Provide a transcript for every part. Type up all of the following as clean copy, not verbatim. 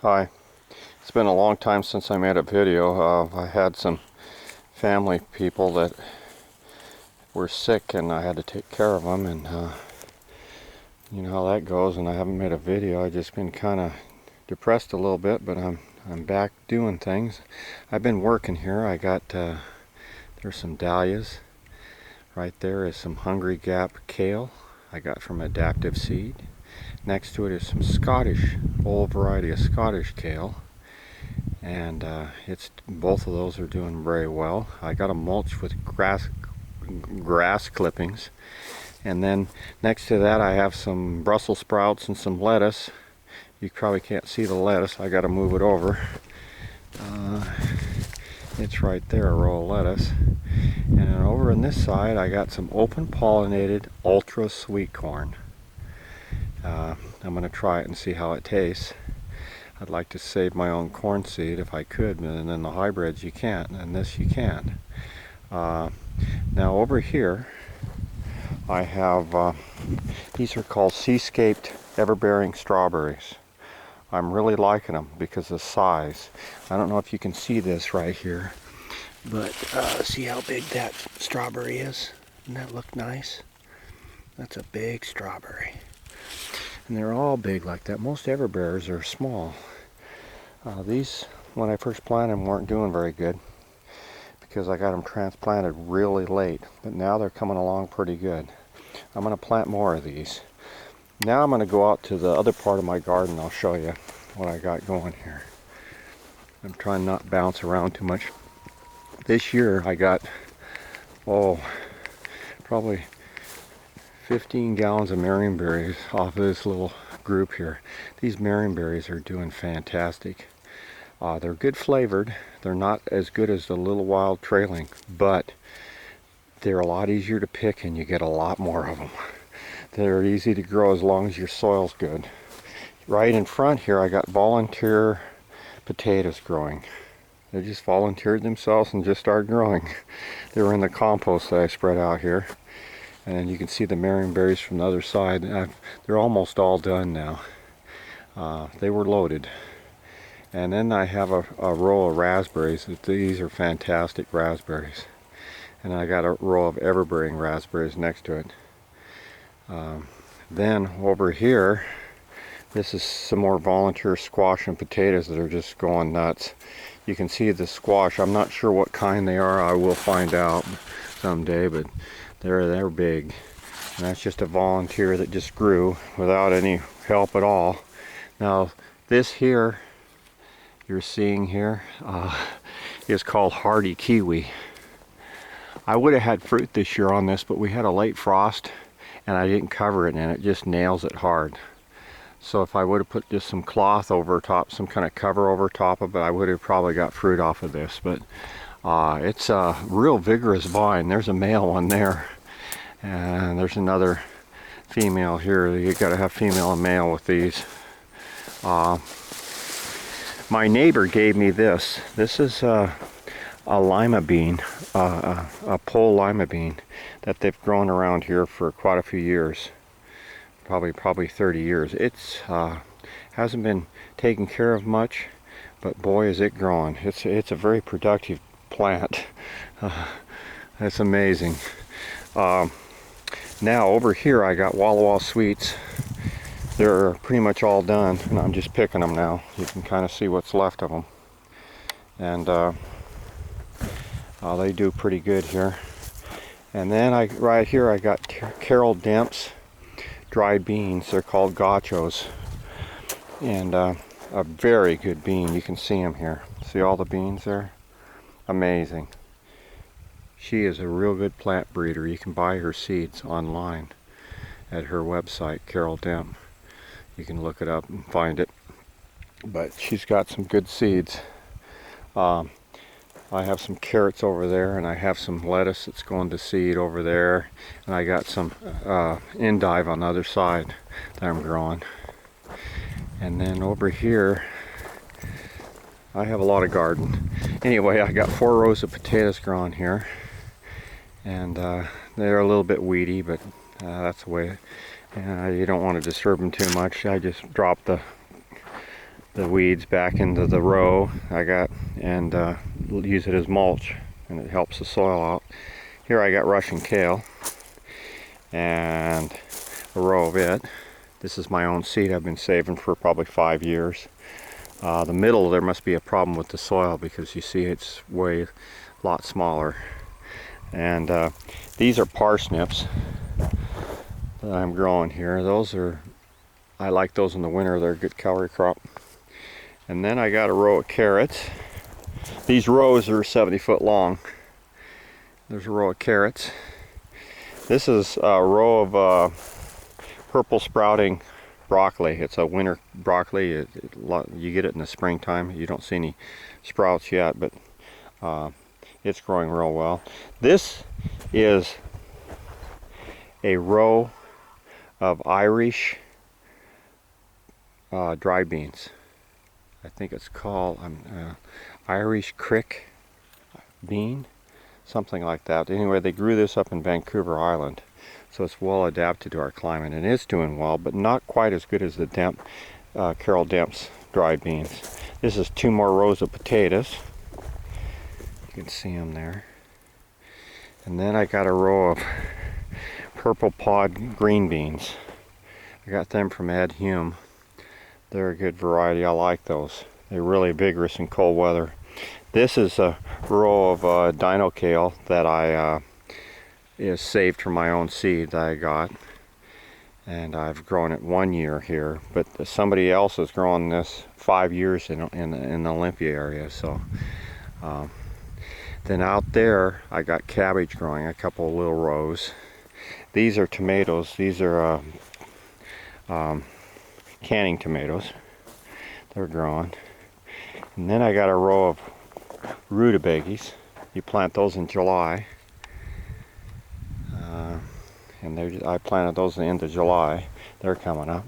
Hi, it's been a long time since I made a video. I had some family people that were sick and I had to take care of them, and you know how that goes, and I haven't made a video. I've just been kind of depressed a little bit, but I'm back doing things. I've been working here. I got there's some dahlias. Right there is some Hungry Gap kale I got from Adaptive Seed. Next to it is some Scottish, old variety of Scottish kale. And it's both of those are doing very well. I got a mulch with grass clippings, and then next to that I have some Brussels sprouts and some lettuce. You probably can't see the lettuce. I got to move it over. It's right there, a row of lettuce. And then over on this side I got some open pollinated ultra sweet corn. I'm going to try it and see how it tastes. I'd like to save my own corn seed if I could, and then the hybrids you can't, and this you can. Now over here I have, these are called Seascaped Everbearing Strawberries. I'm really liking them because of the size. I don't know if you can see this right here, but see how big that strawberry is? Doesn't that look nice? That's a big strawberry. And they're all big like that. Most everbearers are small. These, when I first planted them, weren't doing very good because I got them transplanted really late, but now they're coming along pretty good. I'm going to plant more of these. Now I'm going to go out to the other part of my garden. I'll show you what I got going here. I'm trying not to bounce around too much. This year I got, probably 15 gallons of marionberries off of this little group here. These marionberries are doing fantastic. They're good flavored. They're not as good as the Little Wild Trailing, but they're a lot easier to pick and you get a lot more of them. They're easy to grow as long as your soil's good. Right in front here I got volunteer potatoes growing. They just volunteered themselves and just started growing. They were in the compost that I spread out here. And you can see the marionberries from the other side. They're almost all done now. They were loaded. And then I have a row of raspberries. These are fantastic raspberries. And I got a row of everbearing raspberries next to it. Then over here, this is some more volunteer squash and potatoes that are just going nuts. You can see the squash. I'm not sure what kind they are. I will find out someday, but they're big. And that's just a volunteer that just grew without any help at all. Now this here you're seeing here is called Hardy Kiwi. I would have had fruit this year on this, but we had a late frost and I didn't cover it, and it just nails it hard. So if I would have put just some cloth over top, some kind of cover over top of it, I would have probably got fruit off of this. But it's a real vigorous vine. There's a male one there, and there's another female here. You got to have female and male with these. My neighbor gave me this. This is a lima bean, a pole lima bean that they've grown around here for quite a few years. Probably 30 years. It's hasn't been taken care of much, but boy is it growing. It's a very productive plant. That's amazing. Now over here I got Walla Walla Sweets. They're pretty much all done, and I'm just picking them now. You can kind of see what's left of them, and they do pretty good here. And then right here I got Carol Demp's dried beans. They're called gachos, and a very good bean. You can see them here. See all the beans there? Amazing. She is a real good plant breeder. You can buy her seeds online at her website, Carol Demp. You can look it up and find it. But she's got some good seeds. I have some carrots over there, and I have some lettuce that's going to seed over there, and I got some endive on the other side that I'm growing. And then over here I have a lot of garden. Anyway, I got 4 rows of potatoes growing here, and they're a little bit weedy, but that's the way. You don't want to disturb them too much. I just drop the the weeds back into the row I got, and use it as mulch, and it helps the soil out. Here I got Russian kale and a row of it. This is my own seed I've been saving for probably 5 years. The middle, there must be a problem with the soil because you see it's way a lot smaller. And these are parsnips that I'm growing here. Those are, I like those in the winter. They're a good calorie crop. And then I got a row of carrots. These rows are 70 foot long. There's a row of carrots. This is a row of purple sprouting broccoli. It's a winter broccoli. You get it in the springtime. You don't see any sprouts yet, but it's growing real well. This is a row of Irish dry beans. I think it's called Irish crick bean, something like that. Anyway, they grew this up in Vancouver Island, so it's well adapted to our climate, and it's doing well, but not quite as good as the Carol Demp's dry beans. This is 2 more rows of potatoes. You can see them there. And then I got a row of purple pod green beans. I got them from Ed Hume. They're a good variety. I like those. They're really vigorous in cold weather. This is a row of dino kale that I is saved from my own seed that I got, and I've grown it 1 year here, but somebody else has grown this 5 years in the Olympia area. So then out there I got cabbage growing, a couple of little rows. These are tomatoes. These are canning tomatoes. They're growing. And then I got a row of rutabagas. You plant those in July. And I planted those at the end of July. They're coming up.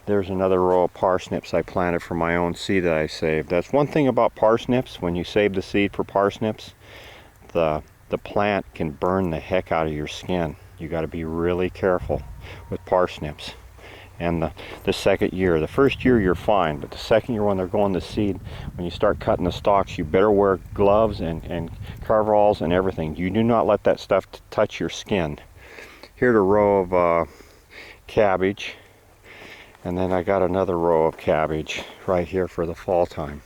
There's another row of parsnips I planted from my own seed that I saved. That's one thing about parsnips. When you save the seed for parsnips, the plant can burn the heck out of your skin. You got to be really careful with parsnips. And the second year, the first year you're fine, but the second year when they're going to seed, when you start cutting the stalks, you better wear gloves and coveralls and everything. You do not let that stuff touch your skin. Here's a row of cabbage, and then I got another row of cabbage right here for the fall time.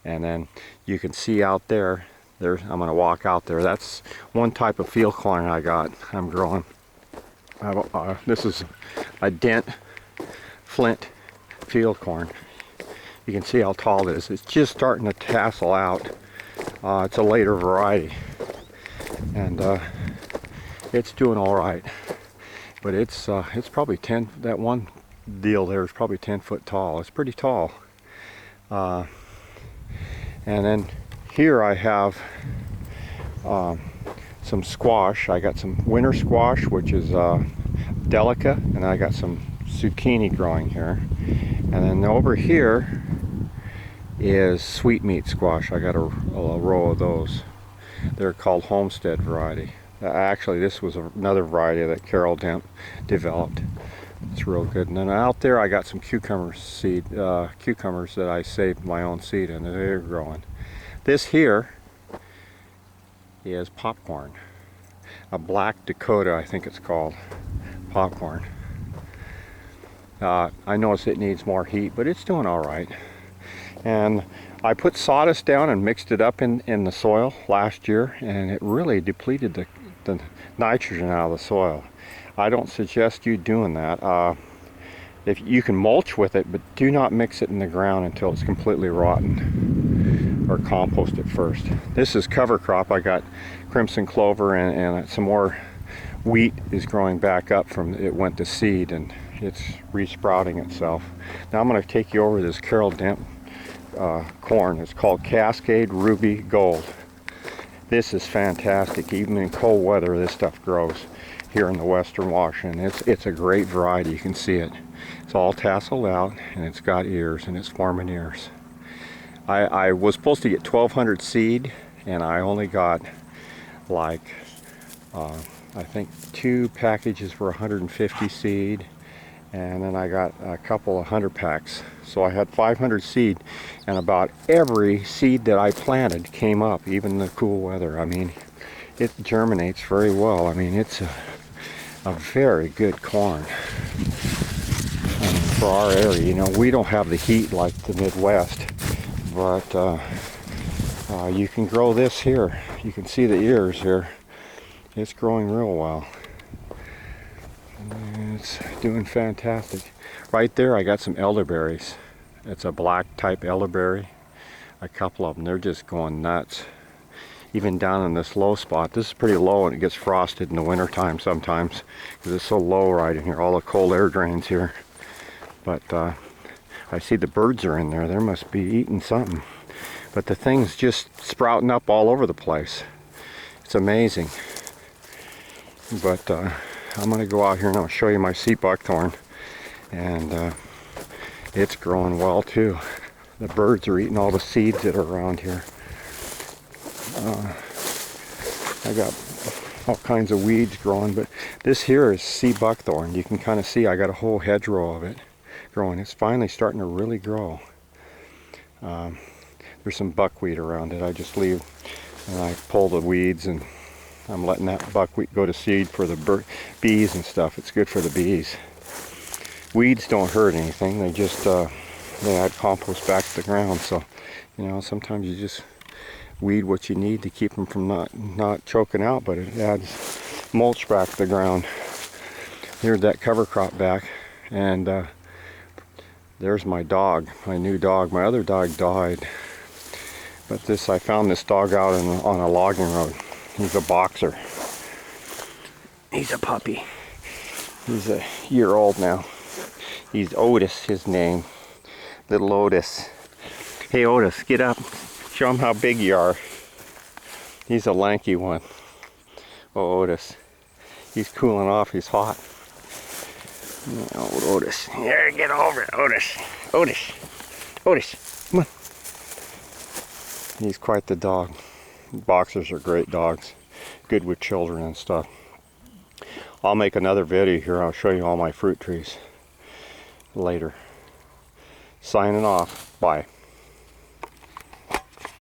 And then you can see out there, I'm going to walk out there. That's one type of field corn I'm growing. This is a dent flint field corn. You can see how tall it is. It's just starting to tassel out. It's a later variety, and it's doing all right. But it's probably 10. That one deal there is probably 10 foot tall. It's pretty tall. And then here I have some squash. I got some winter squash, which is Delica, and I got some zucchini growing here. And then over here is sweetmeat squash. I got a row of those. They're called Homestead variety. Actually, this was another variety that Carol Demp developed. It's real good. And then out there I got some cucumbers that I saved my own seed, and they're growing. This here is popcorn. A Black Dakota, I think it's called. Popcorn. I notice it needs more heat, but it's doing all right. And I put sawdust down and mixed it up in the soil last year, and it really depleted the nitrogen out of the soil. I don't suggest you doing that. If you can mulch with it, but do not mix it in the ground until it's completely rotten, or compost it first. This is cover crop. I got crimson clover and some more wheat is growing back up from it went to seed, and it's resprouting itself. Now I'm going to take you over this Carol Demp corn. It's called Cascade Ruby Gold. This is fantastic. Even in cold weather, this stuff grows here in the Western Washington. It's a great variety. You can see it. It's all tasseled out, and it's got ears, and it's forming ears. I was supposed to get 1,200 seed, and I only got I think 2 packages for 150 seed, And then I got a couple of 100 packs. So I had 500 seed, and about every seed that I planted came up, even the cool weather. I mean, it germinates very well. I mean, it's a very good corn for our area. You know, we don't have the heat like the Midwest, but you can grow this here. You can see the ears here. It's growing real well. It's doing fantastic. Right there I got some elderberries. It's a black type elderberry. A couple of them, they're just going nuts. Even down in this low spot, this is pretty low and it gets frosted in the winter time sometimes because it's so low right in here, all the cold air drains here. But I see the birds are in there. They must be eating something. But the thing's just sprouting up all over the place. It's amazing. But I'm going to go out here and I'll show you my sea buckthorn. And it's growing well too. The birds are eating all the seeds that are around here. I got all kinds of weeds growing, but this here is sea buckthorn. You can kind of see I got a whole hedgerow of it growing. It's finally starting to really grow. There's some buckwheat around it. I just leave and I pull the weeds, and I'm letting that buckwheat go to seed for the bees and stuff. It's good for the bees. Weeds don't hurt anything. They just they add compost back to the ground. So, you know, sometimes you just weed what you need to keep them from not choking out, but it adds mulch back to the ground. Here's that cover crop back, and there's my dog, my new dog. My other dog died, but I found this dog out on a logging road. He's a boxer. He's a puppy. He's a year old now. He's Otis, his name. Little Otis. Hey Otis, get up. Show him how big you are. He's a lanky one. Oh, Otis. He's cooling off. He's hot. Oh, Otis. Here, get over it, Otis. Otis. Otis. Come on. He's quite the dog. Boxers are great dogs. Good with children and stuff. I'll make another video here. I'll show you all my fruit trees later. Signing off. Bye.